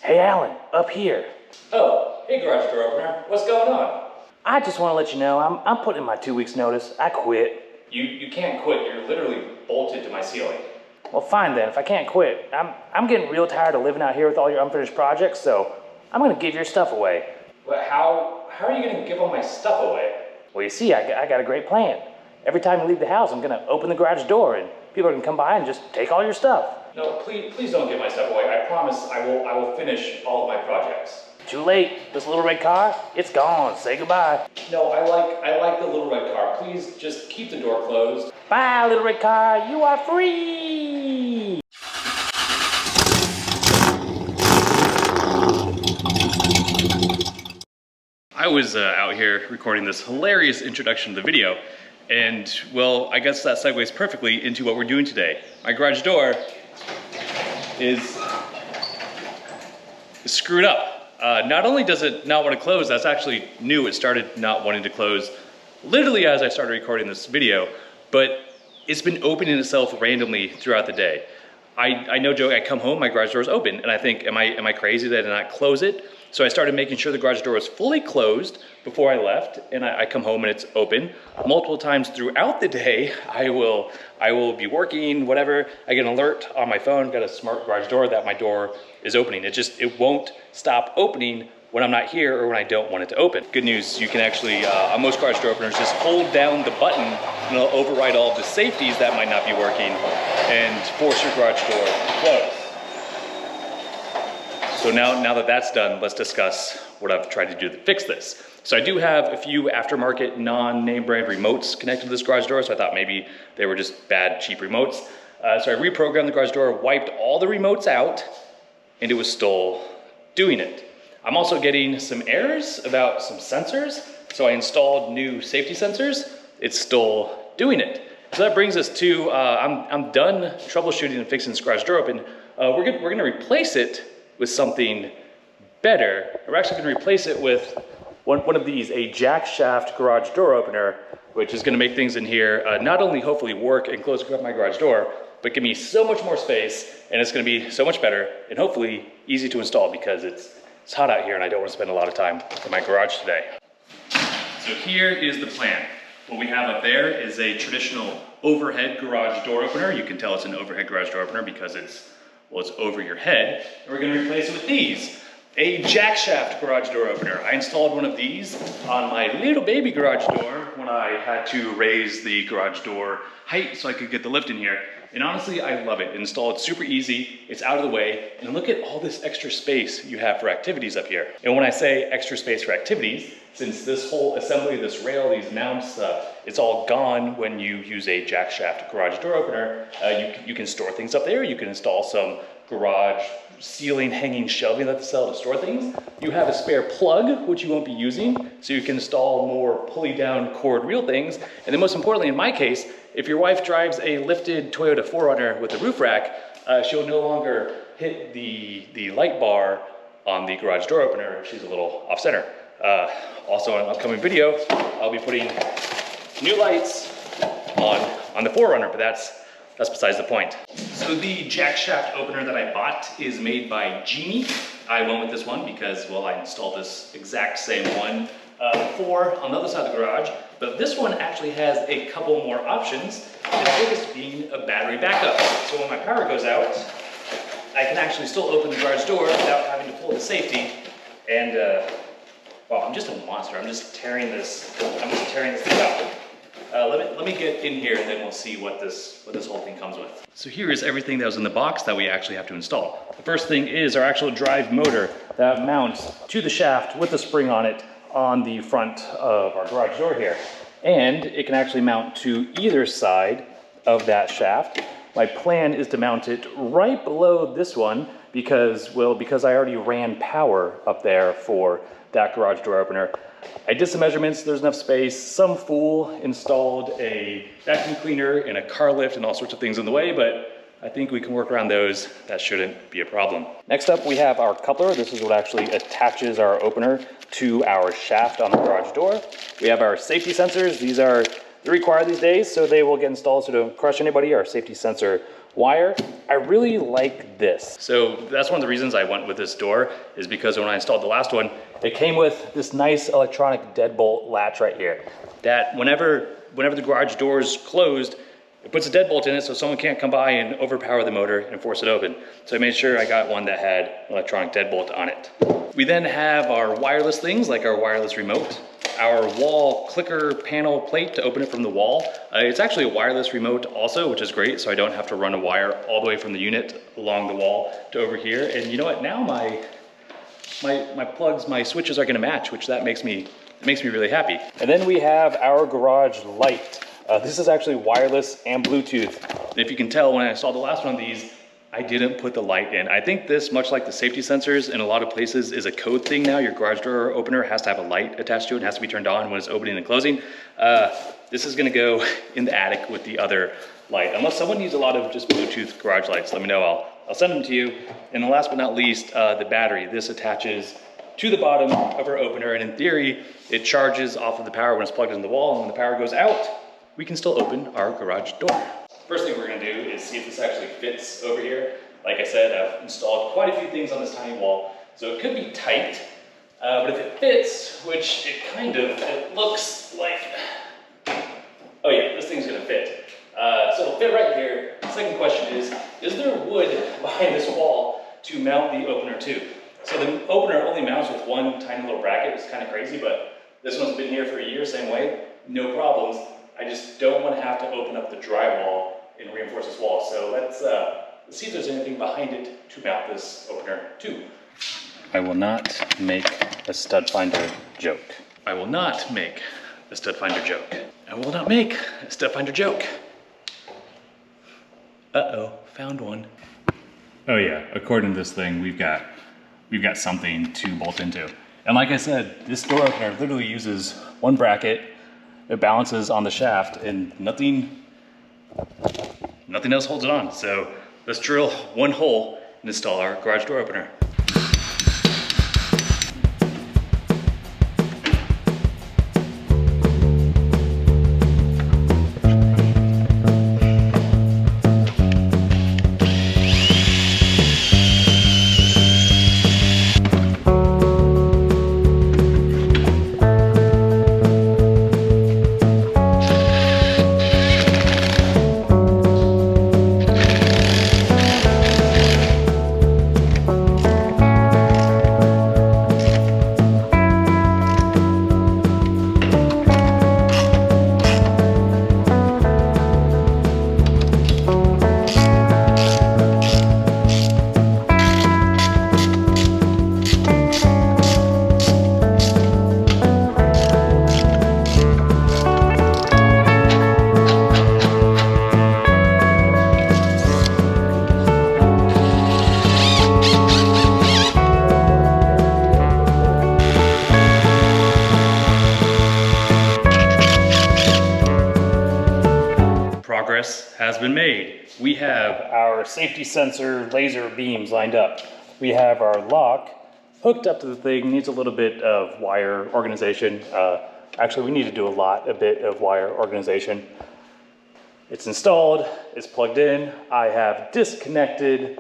Hey Alan, up here. Oh, hey garage door opener, what's going on? I just want to let you know I'm putting in my 2 weeks notice. I quit. You can't quit, you're literally bolted to my ceiling. Well, fine then, if I can't quit. I'm getting real tired of living out here with all your unfinished projects, so I'm gonna give your stuff away. But how are you gonna give all my stuff away? Well, you see, I got a great plan. Every time you leave the house, I'm gonna open the garage door and people can come by and just take all your stuff. No, please don't give my stuff away. I promise I will finish all of my projects. Too late. This little red car, it's gone. Say goodbye. No, I like the little red car. Please just keep the door closed. Bye, little red car. You are free. I was out here recording this hilarious introduction to the video, and well, I guess that segues perfectly into what we're doing today. My garage door is screwed up. Not only does it not want to close, that's actually new. It started not wanting to close literally as I started recording this video, but it's been opening itself randomly throughout the day. I no joke, I come home, my garage door is open, and I think, am I crazy that I did not close it? So I started making sure the garage door was fully closed before I left, and I come home and it's open. Multiple times throughout the day, I will be working, whatever. I get an alert on my phone, got a smart garage door that my door is opening. It won't stop opening when I'm not here or when I don't want it to open. Good news, you can actually, on most garage door openers, just hold down the button and it'll override all of the safeties that might not be working and force your garage door to close. So now that that's done, let's discuss what I've tried to do to fix this. So I do have a few aftermarket non-name brand remotes connected to this garage door, so I thought maybe they were just bad, cheap remotes. So I reprogrammed the garage door, wiped all the remotes out, and it was still doing it. I'm also getting some errors about some sensors, so I installed new safety sensors. It's still doing it. So that brings us to, I'm done troubleshooting and fixing this garage door open. We're gonna replace it with something better. We're actually gonna replace it with one of these, a jackshaft garage door opener, which is gonna make things in here not only hopefully work and close my garage door, but give me so much more space, and it's gonna be so much better and hopefully easy to install because it's hot out here and I don't wanna spend a lot of time in my garage today. So here is the plan. What we have up there is a traditional overhead garage door opener. You can tell it's an overhead garage door opener because it's over your head. And we're gonna replace it with these. A jackshaft garage door opener. I installed one of these on my little baby garage door when I had to raise the garage door height so I could get the lift in here. And honestly, I love it. Installed super easy, it's out of the way, and look at all this extra space you have for activities up here. And when I say extra space for activities, since this whole assembly, this rail, these mounts, it's all gone when you use a jackshaft garage door opener. You can store things up there. You can install some garage ceiling hanging shelving that they sell to store things. You have a spare plug, which you won't be using, so you can install more pulley down cord reel things. And then most importantly, in my case, if your wife drives a lifted Toyota 4Runner with a roof rack, she'll no longer hit the light bar on the garage door opener if she's a little off center. Also in an upcoming video, I'll be putting new lights on the 4Runner, but that's besides the point. So the jackshaft opener that I bought is made by Genie. I went with this one because, well, I installed this exact same one before on the other side of the garage, but this one actually has a couple more options, the biggest being a battery backup. So when my power goes out, I can actually still open the garage door without having to pull the safety. And wow, I'm just a monster. I'm just tearing this thing out. Let me get in here and then we'll see what this whole thing comes with. So here is everything that was in the box that we actually have to install. The first thing is our actual drive motor that mounts to the shaft with a spring on it on the front of our garage door here. And it can actually mount to either side of that shaft. My plan is to mount it right below this one because I already ran power up there for that garage door opener. I did some measurements, there's enough space. Some fool installed a vacuum cleaner and a car lift and all sorts of things in the way, but I think we can work around those. That shouldn't be a problem. Next up, we have our coupler. This is what actually attaches our opener to our shaft on the garage door. We have our safety sensors. They're required these days, so they will get installed so they don't crush anybody. Our safety sensor Wire, I really like this. So that's one of the reasons I went with this door, is because when I installed the last one, it came with this nice electronic deadbolt latch right here. That whenever the garage door is closed, it puts a deadbolt in it so someone can't come by and overpower the motor and force it open. So I made sure I got one that had an electronic deadbolt on it. We then have our wireless things like our wireless remote, our wall clicker panel plate to open it from the wall. It's actually a wireless remote also, which is great, so I don't have to run a wire all the way from the unit along the wall to over here. And you know what, now my plugs, my switches are gonna match, which that makes me really happy. And then we have our garage light. This is actually wireless and Bluetooth. And if you can tell, when I installed the last one of these, I didn't put the light in. I think this, much like the safety sensors in a lot of places, is a code thing now. Your garage door opener has to have a light attached to it. It has to be turned on when it's opening and closing. This is gonna go in the attic with the other light. Unless someone needs a lot of just Bluetooth garage lights, let me know, I'll send them to you. And then last but not least, the battery. This attaches to the bottom of our opener, and in theory, it charges off of the power when it's plugged in the wall, and when the power goes out, we can still open our garage door. First thing we're gonna do is see if this actually fits over here. Like I said, I've installed quite a few things on this tiny wall, so it could be tight, but if it fits, which it looks like, oh yeah, this thing's gonna fit. So it'll fit right here. The second question is there wood behind this wall to mount the opener to? So the opener only mounts with one tiny little bracket. It's kind of crazy, but this one's been here for a year, same way, no problems. I just don't want to have to open up the drywall and reinforce this wall. So let's see if there's anything behind it to mount this opener to. I will not make a stud finder joke. I will not make a stud finder joke. I will not make a stud finder joke. Uh-oh, found one. Oh yeah, according to this thing, we've got something to bolt into. And like I said, this door opener literally uses one bracket. It balances on the shaft, and nothing else holds it on. So let's drill one hole and install our garage door opener. Has been made. We have our safety sensor laser beams lined up. We have our lock hooked up to the thing. Needs a little bit of wire organization. Actually, we need to do a bit of wire organization. It's installed, it's plugged in. I have disconnected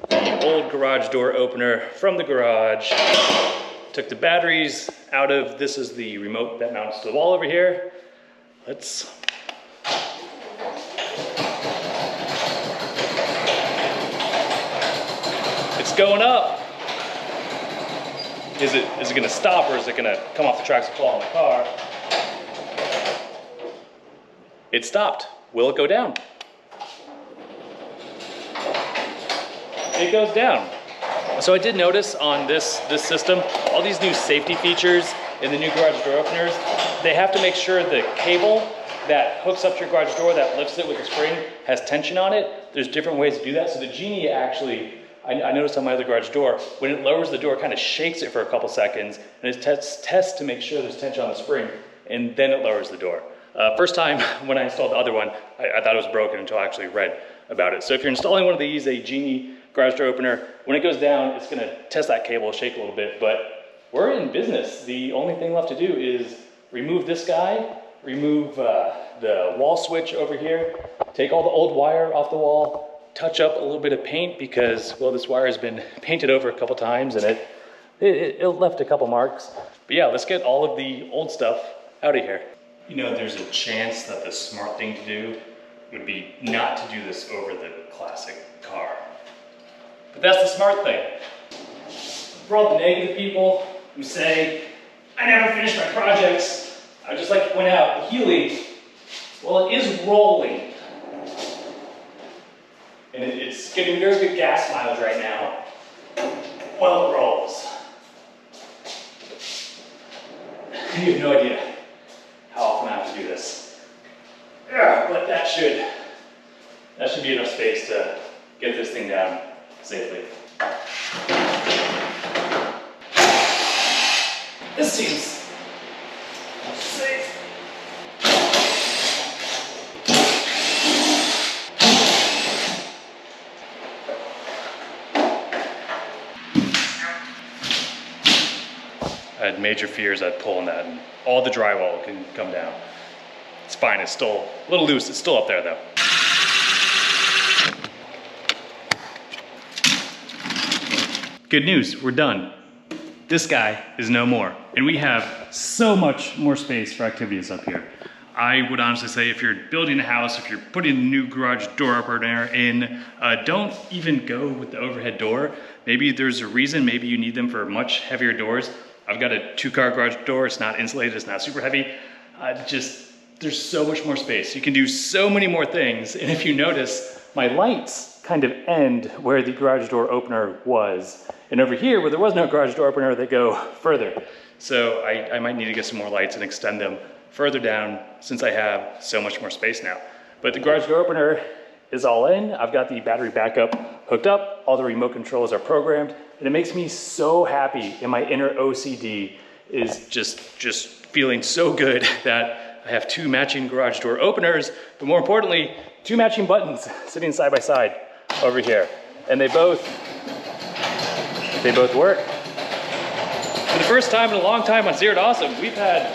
the old garage door opener from the garage. Took the batteries out of, this is the remote that mounts to the wall over here. It's going up. Is it gonna stop, or is it gonna come off the tracks and fall on the car? It stopped. Will it go down? It goes down. So I did notice on this system, all these new safety features in the new garage door openers, they have to make sure the cable that hooks up to your garage door, that lifts it with a spring, has tension on it. There's different ways to do that. So the Genie actually, I noticed on my other garage door, when it lowers the door, it kind of shakes it for a couple seconds, and it tests to make sure there's tension on the spring, and then it lowers the door. First time when I installed the other one, I thought it was broken until I actually read about it. So if you're installing one of these, a Genie garage door opener, when it goes down, it's gonna test that cable, shake a little bit, but we're in business. The only thing left to do is remove this guy, remove the wall switch over here, take all the old wire off the wall, touch up a little bit of paint because, well, this wire has been painted over a couple times and it left a couple marks. But yeah, let's get all of the old stuff out of here. You know, there's a chance that the smart thing to do would be not to do this over the classic car. But that's the smart thing. For all the negative people who say, I never finish my projects, I just like to point out, the Healy, well, it is rolling. And it's getting very good gas mileage right now while it rolls. You have no idea how often I have to do this. Yeah, but that should be enough space to get this thing down safely. This seems safe. I had major fears I'd pull on that and all the drywall can come down. It's fine, it's still a little loose, it's still up there though. Good news, we're done. This guy is no more. And we have so much more space for activities up here. I would honestly say if you're building a house, if you're putting a new garage door opener in, don't even go with the overhead door. Maybe there's a reason, maybe you need them for much heavier doors. I've got a 2-car garage door, it's not insulated, it's not super heavy. There's so much more space. You can do so many more things. And if you notice, my lights kind of end where the garage door opener was. And over here, where there was no garage door opener, they go further. So I might need to get some more lights and extend them further down since I have so much more space now. But the garage door opener is all in. I've got the battery backup hooked up. All the remote controls are programmed. And it makes me so happy, and my inner OCD is just feeling so good that I have 2 matching garage door openers, but more importantly, 2 matching buttons sitting side by side over here. And they both work. For the first time in a long time on Zero to Awesome, we've had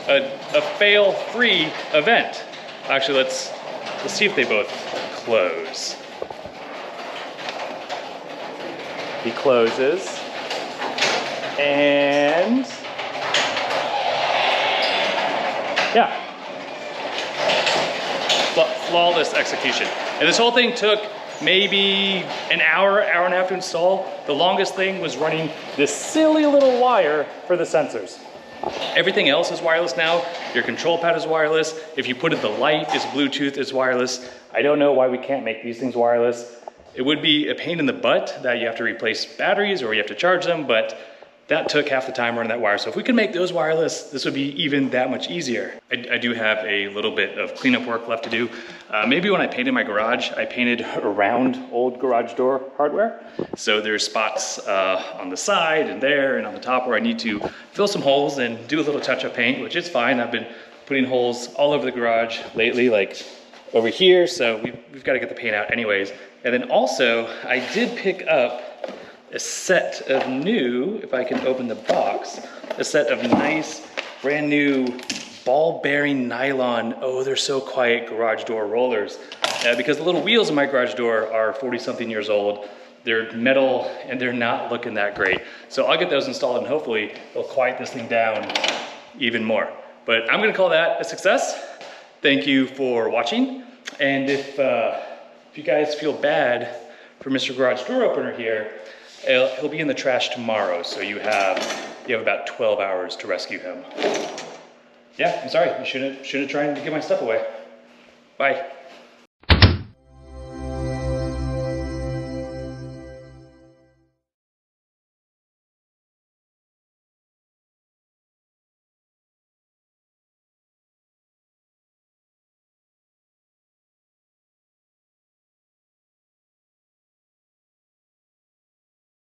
a fail-free event. Actually, let's see if they both close. He closes, and yeah, flawless execution. And this whole thing took maybe an hour, hour and a half to install. The longest thing was running this silly little wire for the sensors. Everything else is wireless now. Your control pad is wireless. If you put in the light, it's Bluetooth, it's wireless. I don't know why we can't make these things wireless. It would be a pain in the butt that you have to replace batteries or you have to charge them, but that took half the time running that wire. So if we could make those wireless, this would be even that much easier. I do have a little bit of cleanup work left to do. Maybe when I painted my garage, I painted around old garage door hardware. So there's spots on the side and there and on the top where I need to fill some holes and do a little touch-up paint, which is fine. I've been putting holes all over the garage lately, like over here. So we've got to get the paint out anyways. And then also, I did pick up a set of new, if I can open the box, a set of nice, brand new ball bearing nylon, oh, they're so quiet, garage door rollers. Because the little wheels in my garage door are 40-something years old. They're metal and they're not looking that great. So I'll get those installed and hopefully they'll quiet this thing down even more. But I'm gonna call that a success. Thank you for watching. And if you guys feel bad for Mr. Garage Door Opener here, he'll be in the trash tomorrow, so you have about 12 hours to rescue him. Yeah, I'm sorry, you shouldn't try and get my stuff away. Bye.